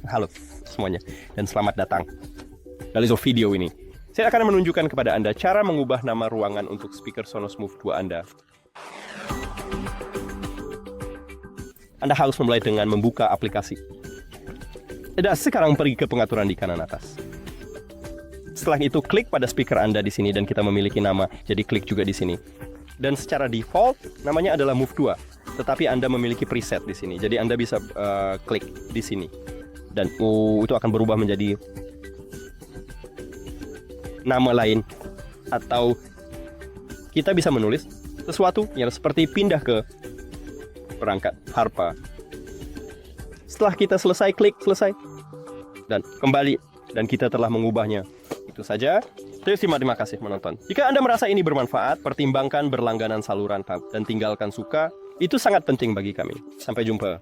Halo semuanya dan selamat datang dalam video ini. Saya akan menunjukkan kepada Anda cara mengubah nama ruangan untuk speaker SONOS MOVE 2 Anda. Anda harus memulai dengan membuka aplikasi. Dan sekarang pergi ke pengaturan di kanan atas. Setelah itu klik pada speaker Anda di sini dan kita memiliki nama, jadi klik juga di sini. Dan secara default namanya adalah MOVE 2, tetapi Anda memiliki preset di sini. Jadi Anda bisa klik di sini dan itu akan berubah menjadi nama lain, atau kita bisa menulis sesuatu yang seperti pindah ke perangkat harpa. Setelah kita selesai, klik selesai dan kembali, dan kita telah mengubahnya. Itu saja. Terima kasih menonton. Jika Anda merasa ini bermanfaat, pertimbangkan berlangganan saluran tab dan tinggalkan suka. Itu sangat penting bagi kami. Sampai jumpa.